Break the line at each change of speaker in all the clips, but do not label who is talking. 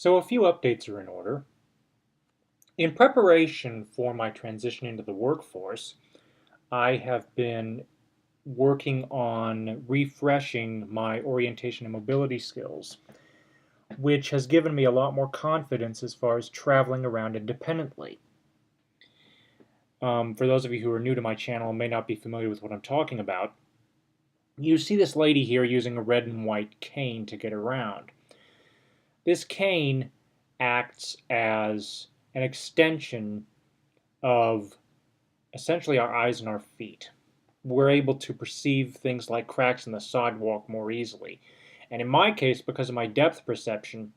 So a few updates are in order. In preparation for my transition into the workforce, I have been working on refreshing my orientation and mobility skills, which has given me a lot more confidence as far as traveling around independently. For those of you who are new to my channel and may not be familiar with what I'm talking about, you see this lady here using a red and white cane to get around. This cane acts as an extension of essentially our eyes and our feet. We're able to perceive things like cracks in the sidewalk more easily. And in my case, because of my depth perception,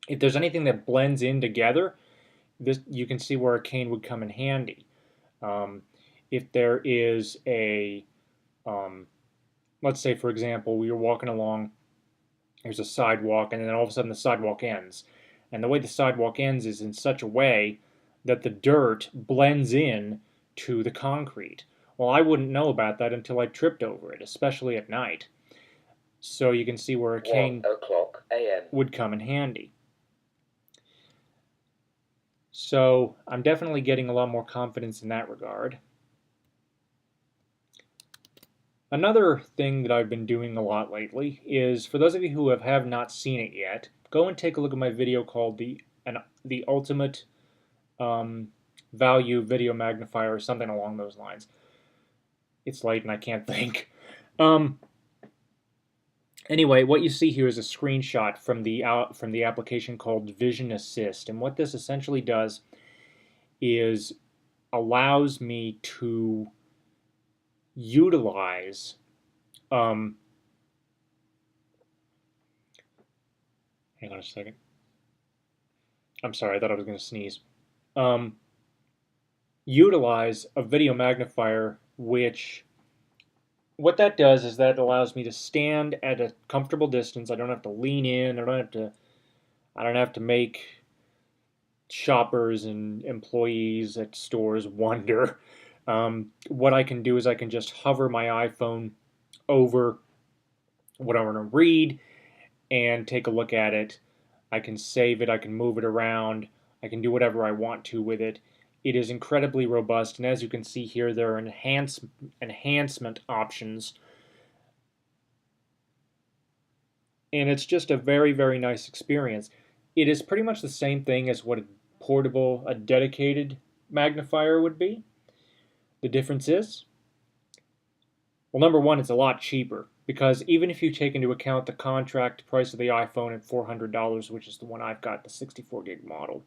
if there's anything that blends in together, you can see where a cane would come in handy. If there is let's say for example, we were walking along, there's a sidewalk, and then all of a sudden the sidewalk ends. And the way the sidewalk ends is in such a way that the dirt blends in to the concrete. Well, I wouldn't know about that until I tripped over it, especially at night. So you can see where a cane
1:00 a.m.
would come in handy. So I'm definitely getting a lot more confidence in that regard. Another thing that I've been doing a lot lately is, for those of you who have not seen it yet, go and take a look at my video called the Ultimate Value Video Magnifier, or something along those lines. It's late and I can't think. Anyway, what you see here is a screenshot from the application called Vision Assist, and what this essentially does is allows me to utilize hang on a second. I'm sorry, I thought I was going to sneeze. Utilize a video magnifier, which what that does is that allows me to stand at a comfortable distance. I don't have to lean in. I don't have to make shoppers and employees at stores wonder. What I can do is I can just hover my iPhone over what I want to read and take a look at it. I can save it, I can move it around, I can do whatever I want to with it. It is incredibly robust, and as you can see here, there are enhancement options. And it's just a very, very nice experience. It is pretty much the same thing as what a dedicated magnifier would be. The difference is, well, number one, it's a lot cheaper, because even if you take into account the contract price of the iPhone at $400, which is the one I've got, the 64 gig model,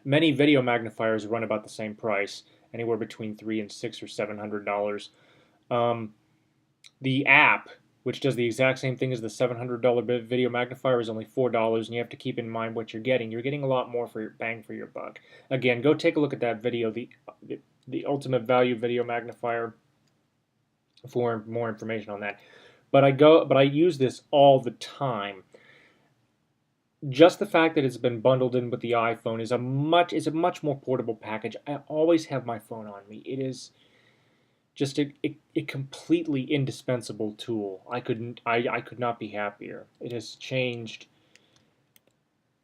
many video magnifiers run about the same price, anywhere between $300 and $600 or $700. The app, which does the exact same thing as the $700 video magnifier, is only $4, and you have to keep in mind what you're getting. You're getting a lot more for your bang for your buck. Again, go take a look at that video, the Ultimate Value Video Magnifier, for more information on that. But I use this all the time. Just the fact that it's been bundled in with the iPhone is a much more portable package. I always have my phone on me. It is just a completely indispensable tool. I could not be happier. It has changed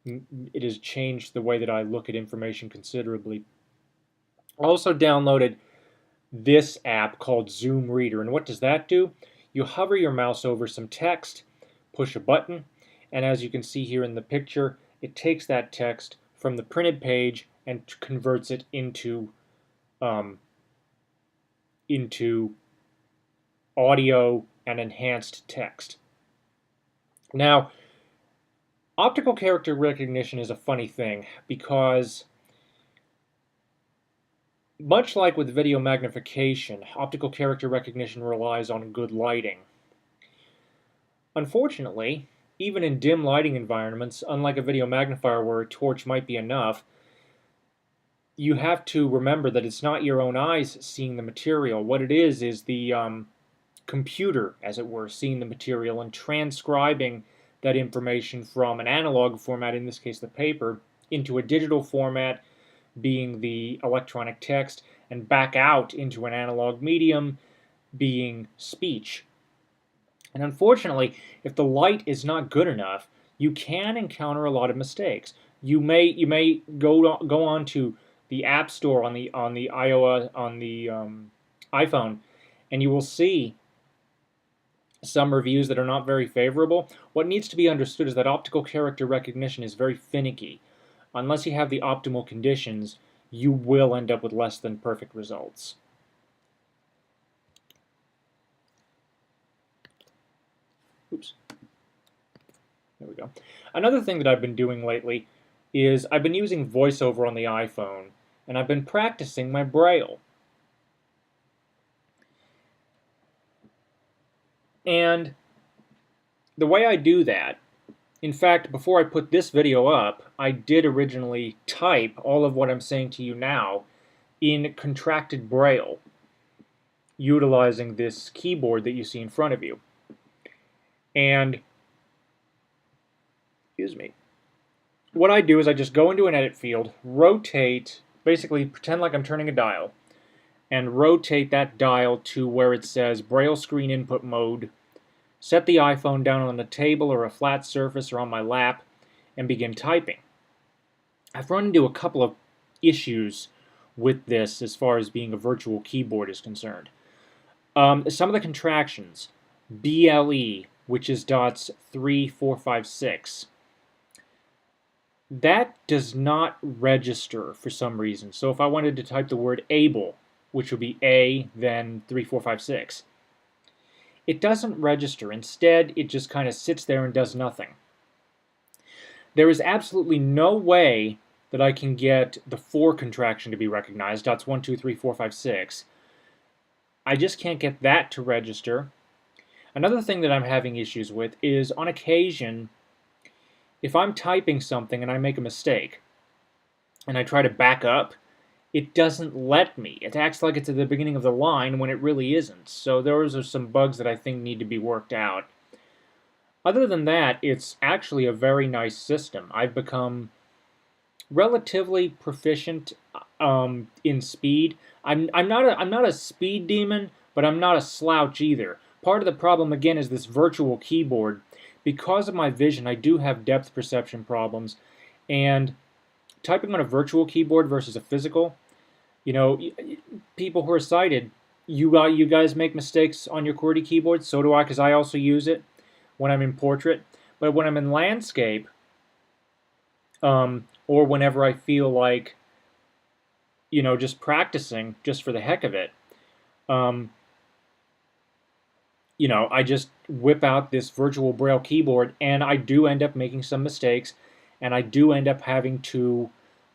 the way that I look at information considerably. I also downloaded this app called Zoom Reader, and what does that do? You hover your mouse over some text, push a button, and as you can see here in the picture, it takes that text from the printed page and converts it into audio and enhanced text. Now, optical character recognition is a funny thing, because much like with video magnification, optical character recognition relies on good lighting. Unfortunately, even in dim lighting environments, unlike a video magnifier where a torch might be enough, you have to remember that it's not your own eyes seeing the material. What it is the computer, as it were, seeing the material and transcribing that information from an analog format, in this case the paper, into a digital format, being the electronic text, and back out into an analog medium, being speech. And unfortunately, if the light is not good enough, you can encounter a lot of mistakes. You may go on to the App Store on the iOS on the iPhone, and you will see some reviews that are not very favorable. What needs to be understood is that optical character recognition is very finicky. Unless you have the optimal conditions, you will end up with less than perfect results. Oops. There we go. Another thing that I've been doing lately is I've been using VoiceOver on the iPhone, and I've been practicing my braille. And the way I do that, in fact, before I put this video up, I did originally type all of what I'm saying to you now in contracted braille, utilizing this keyboard that you see in front of you. And, excuse me, what I do is I just go into an edit field, rotate, basically pretend like I'm turning a dial, and rotate that dial to where it says braille screen input mode, set the iPhone down on a table or a flat surface or on my lap, and begin typing. I've run into a couple of issues with this as far as being a virtual keyboard is concerned. Some of the contractions, BLE, which is dots 3, 4, 5, 6, that does not register for some reason. So if I wanted to type the word able, which would be A, then 3, 4, 5, 6, it doesn't register. Instead, it just kind of sits there and does nothing. There is absolutely no way that I can get the 4 contraction to be recognized, dots 1, 2, 3, 4, 5, 6. I just can't get that to register. Another thing that I'm having issues with is, on occasion, if I'm typing something and I make a mistake, and I try to back up, it doesn't let me. It acts like it's at the beginning of the line when it really isn't. So those are some bugs that I think need to be worked out. Other than that, it's actually a very nice system. I've become relatively proficient in speed. I'm not a speed demon, but I'm not a slouch either. Part of the problem, again, is this virtual keyboard. Because of my vision, I do have depth perception problems, and typing on a virtual keyboard versus a physical, you know, people who are sighted, you guys make mistakes on your QWERTY keyboard. So do I, because I also use it when I'm in portrait. But when I'm in landscape, or whenever I feel like, you know, just practicing just for the heck of it, you know, I just whip out this virtual braille keyboard, and I do end up making some mistakes, and I do end up having to,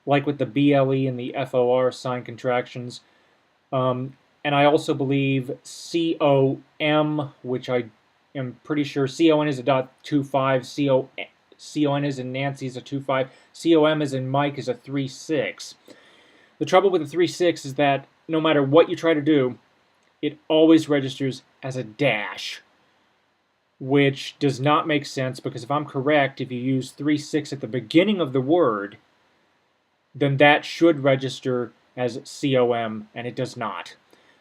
like with the BLE and the FOR sign contractions, and I also believe COM, which I am pretty sure CON is a .25, CON is in Nancy is a 2.5, COM is in Mike is a 3.6. The trouble with the 3.6 is that no matter what you try to do, it always registers as a dash, which does not make sense, because if I'm correct, if you use 3.6 at the beginning of the word, then that should register as COM, and it does not.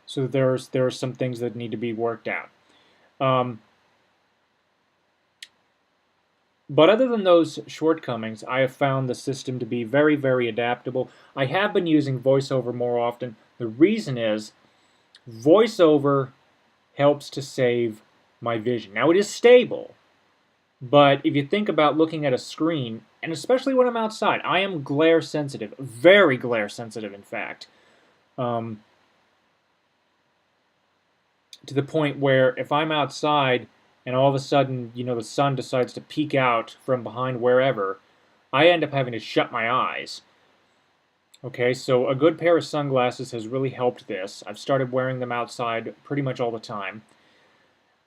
So there are some things that need to be worked out. But other than those shortcomings, I have found the system to be very, very adaptable. I have been using VoiceOver more often. The reason is VoiceOver helps to save my vision. Now, it is stable, but if you think about looking at a screen, and especially when I'm outside, I am glare sensitive, very glare sensitive, in fact, to the point where if I'm outside and all of a sudden, you know, the sun decides to peek out from behind wherever, I end up having to shut my eyes. Okay, so a good pair of sunglasses has really helped this. I've started wearing them outside pretty much all the time.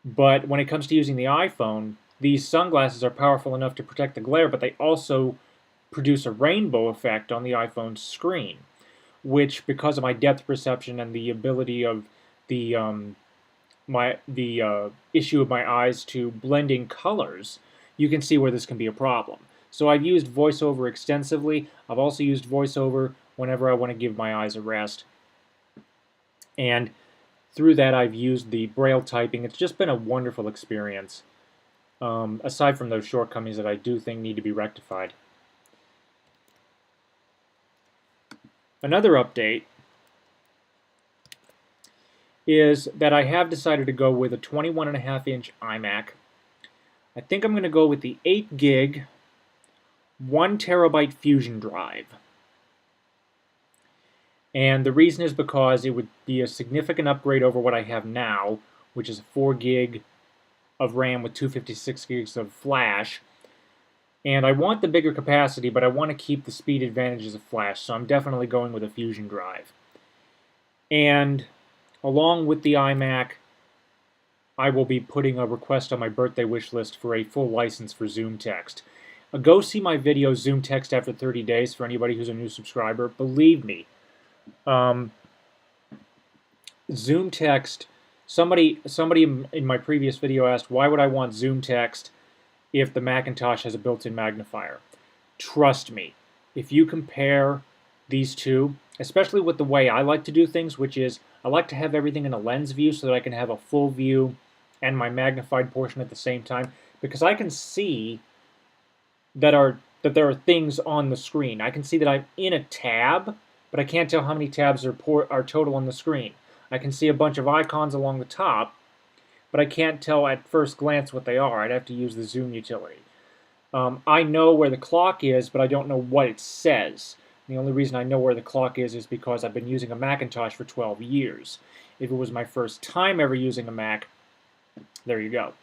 But when it comes to using the iPhone, these sunglasses are powerful enough to protect the glare, but they also produce a rainbow effect on the iPhone screen, which, because of my depth perception and the ability of the issue of my eyes to blend in colors, you can see where this can be a problem. So I've used VoiceOver extensively. I've also used VoiceOver whenever I want to give my eyes a rest. And through that, I've used the Braille typing. It's just been a wonderful experience. aside from those shortcomings that I do think need to be rectified. Another update is that I have decided to go with a 21.5-inch iMac. I think I'm going to go with the 8 gig, 1 terabyte Fusion drive. And the reason is because it would be a significant upgrade over what I have now, which is 4 gig of RAM with 256 gigs of flash. And I want the bigger capacity, but I want to keep the speed advantages of flash, so I'm definitely going with a Fusion drive. And along with the iMac, I will be putting a request on my birthday wish list for a full license for Zoom Text. Go see my video, Zoom Text After 30 Days, for anybody who's a new subscriber. Believe me, Zoom Text, somebody in my previous video asked, why would I want Zoom Text if the Macintosh has a built-in magnifier? Trust me, if you compare these two, especially with the way I like to do things, which is I like to have everything in a lens view so that I can have a full view and my magnified portion at the same time, because I can see that there are things on the screen. I can see that I'm in a tab, but I can't tell how many tabs are total on the screen. I can see a bunch of icons along the top, but I can't tell at first glance what they are. I'd have to use the zoom utility. I know where the clock is, but I don't know what it says. The only reason I know where the clock is because I've been using a Macintosh for 12 years. If it was my first time ever using a Mac, there you go.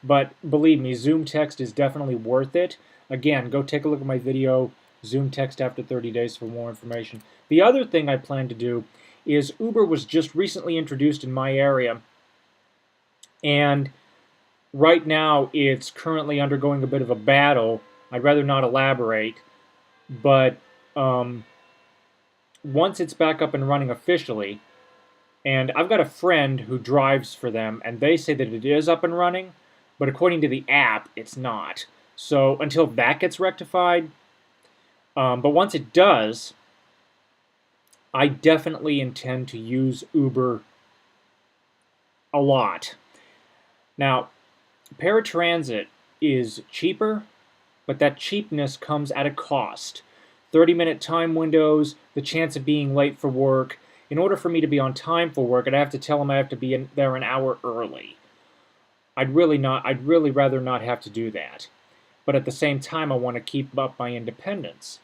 But believe me, Zoom Text is definitely worth it. Again, go take a look at my video, Zoom Text After 30 Days, for more information. The other thing I plan to do is Uber was just recently introduced in my area, and right now it's currently undergoing a bit of a battle. I'd rather not elaborate, but once it's back up and running officially, and I've got a friend who drives for them, and they say that it is up and running, but according to the app, it's not. So until that gets rectified, but once it does, I definitely intend to use Uber a lot. Now, paratransit is cheaper, but that cheapness comes at a cost. 30-minute time windows, the chance of being late for work. In order for me to be on time for work, I'd have to tell them I have to be there an hour early. I'd really rather not have to do that. But at the same time, I want to keep up my independence.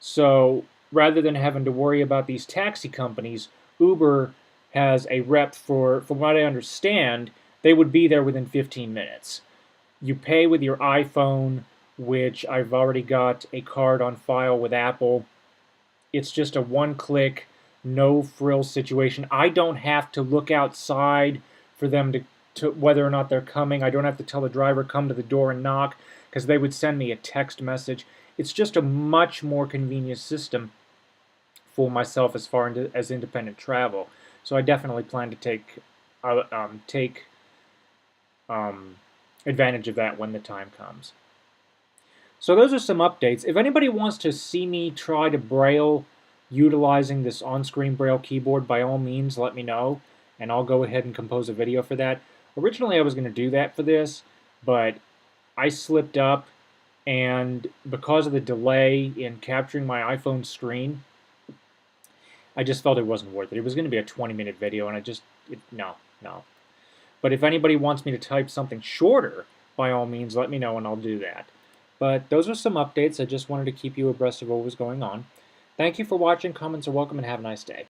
So rather than having to worry about these taxi companies, Uber has a rep from what I understand, they would be there within 15 minutes. You pay with your iPhone, which I've already got a card on file with Apple. It's just a one-click, no-frills situation. I don't have to look outside for them to whether or not they're coming. I don't have to tell the driver, come to the door and knock, because they would send me a text message. It's just a much more convenient system for myself as far as independent travel. So I definitely plan to take advantage of that when the time comes. So those are some updates. If anybody wants to see me try to braille utilizing this on-screen braille keyboard, by all means let me know, and I'll go ahead and compose a video for that. Originally I was going to do that for this, but I slipped up, and because of the delay in capturing my iPhone screen, I just felt it wasn't worth it. It was going to be a 20-minute video, and no. But if anybody wants me to type something shorter, by all means let me know and I'll do that. But those are some updates. I just wanted to keep you abreast of what was going on. Thank you for watching. Comments are welcome, and have a nice day.